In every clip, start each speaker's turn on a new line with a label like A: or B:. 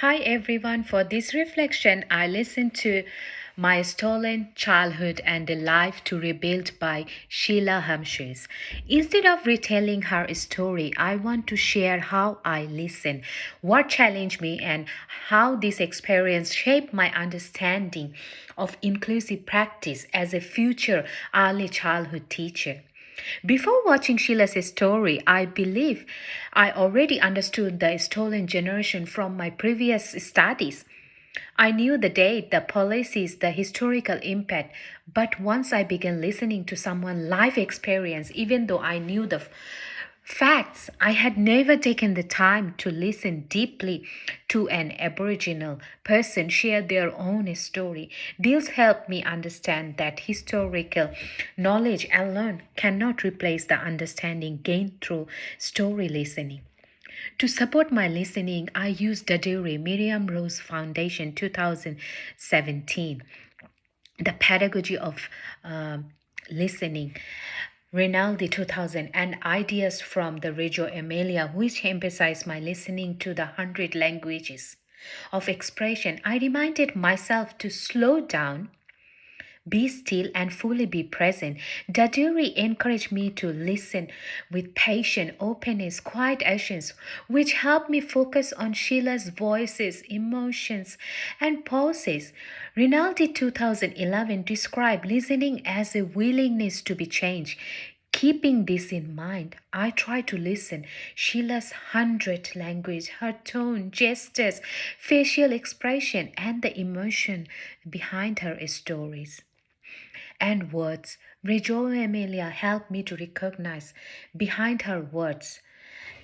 A: Hi everyone, for this reflection, I listened to My Stolen Childhood and a Life to Rebuild by Sheila Humphreys. Instead of retelling her story, I want to share how I listen, what challenged me, and how this experience shaped my understanding of inclusive practice as a future early childhood teacher. Before watching Sheila's story, I believe I already understood the stolen generation from my previous studies. I knew the date, the policies, the historical impact, but once I began listening to someone's life experience, even though I knew the facts, I had never taken the time to listen deeply to an Aboriginal person share their own story. This helped me understand that historical knowledge alone cannot replace the understanding gained through story listening. To support my listening, I used Daduri Miriam Rose Foundation 2017, the pedagogy of listening. Rinaldi 2000 and ideas from the Reggio Emilia, which emphasized my listening to the 100 languages of expression. I reminded myself to slow down, be still, and fully be present. Daduri encouraged me to listen with patient openness, quiet actions, which helped me focus on Sheila's voices, emotions, and pauses. Rinaldi 2011 described listening as a willingness to be changed. Keeping this in mind, I try to listen Sheila's 100 language, her tone, gestures, facial expression, and the emotion behind her stories and words. Reggio Emilia helped me to recognize behind her words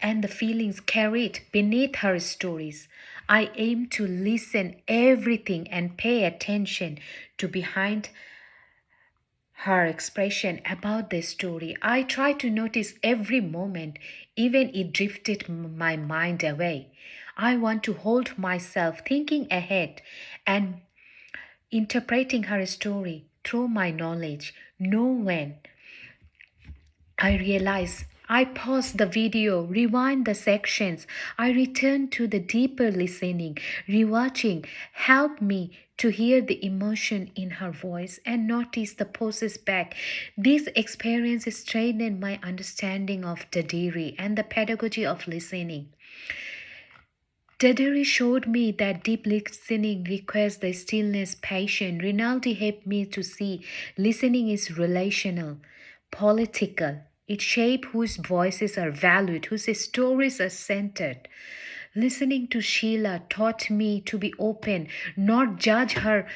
A: and the feelings carried beneath her stories. I aim to listen everything and pay attention to behind her expression about the story. I try to notice every moment, even it drifted my mind away. I want to hold myself thinking ahead and interpreting her story through my knowledge. Know when I realize I pause the video, rewind the sections. I return to the deeper listening. Rewatching help me to hear the emotion in her voice and notice the pauses back. This experience strengthened my understanding of Dadiri and the pedagogy of listening. Dadiri showed me that deep listening requires the stillness, patience. Rinaldi helped me to see listening is relational, political. It shapes whose voices are valued, whose stories are centered. Listening to Sheila taught me to be open, not judge her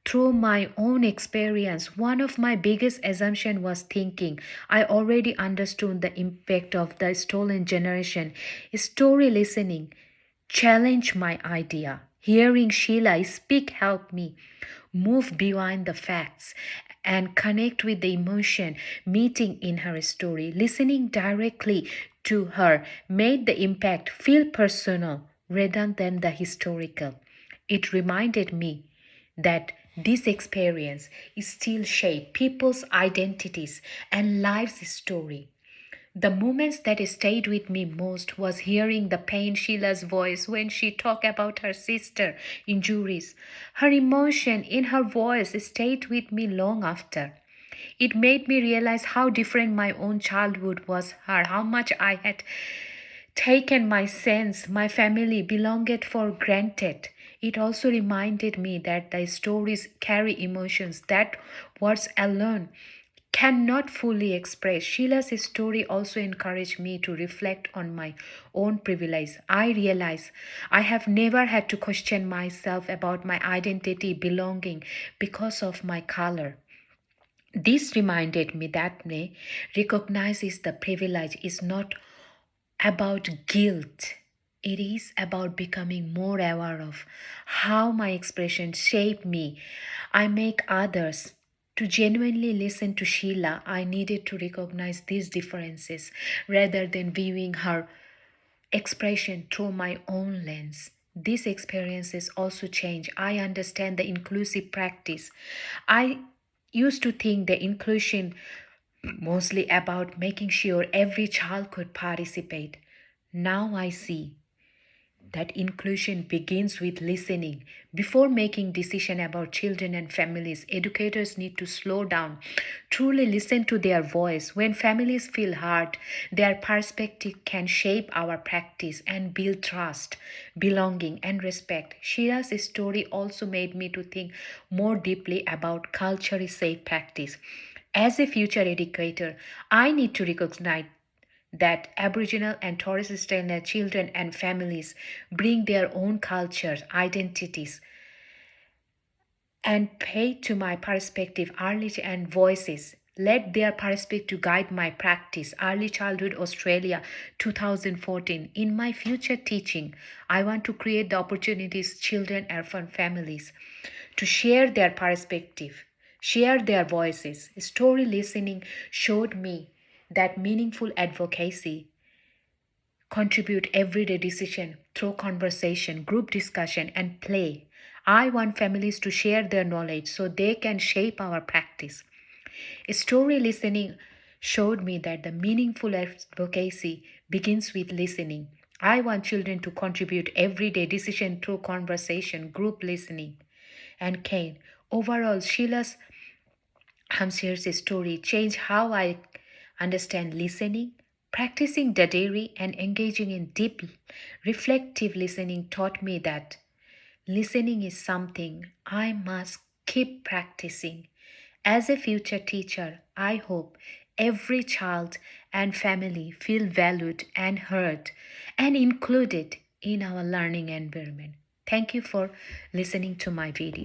A: through my own experience. One of my biggest assumptions was thinking I already understood the impact of the stolen generation. Story listening challenge my idea. Hearing Sheila speak helped me move beyond the facts and connect with the emotion meeting in her story. Listening directly to her made the impact feel personal rather than the historical. It reminded me that this experience still shape people's identities and lives story. The moments that stayed with me most was hearing the pain Sheila's voice when she talked about her sister injuries. Her emotion in her voice stayed with me long after. It made me realize how different my own childhood was her, how much I had taken my sense, my family belonged for granted. It also reminded me that the stories carry emotions that words alone cannot fully express. Sheila's story also encouraged me to reflect on my own privilege. I realize I have never had to question myself about my identity, belonging because of my color. This reminded me that me recognizes the privilege is not about guilt. It is about becoming more aware of how my expressions shape me. I make others. To genuinely listen to Sheila, I needed to recognize these differences rather than viewing her expression through my own lens. These experiences also change. I understand the inclusive practice. I used to think the inclusion mostly about making sure every child could participate. Now I see that inclusion begins with listening. Before making decisions about children and families, educators need to slow down, truly listen to their voice. When families feel heard, their perspective can shape our practice and build trust, belonging, and respect. Shira's story also made me to think more deeply about culturally safe practice. As a future educator, I need to recognize that Aboriginal and Torres Strait Islander children and families bring their own cultures, identities, and pay to my perspective early and voices. Let their perspective guide my practice. Early Childhood Australia 2014. In my future teaching, I want to create the opportunities children and families to share their perspective, share their voices. Story listening showed me that meaningful advocacy contribute everyday decision through conversation, group discussion, and play. I want families to share their knowledge so they can shape our practice. Story listening showed me that the meaningful advocacy begins with listening. I want children to contribute everyday decision through conversation, group listening, and Kane. Overall, Sheila's Hamsir's story changed how I understand listening. Practicing Daderi and engaging in deep, reflective listening taught me that listening is something I must keep practicing. As a future teacher, I hope every child and family feel valued and heard and included in our learning environment. Thank you for listening to my video.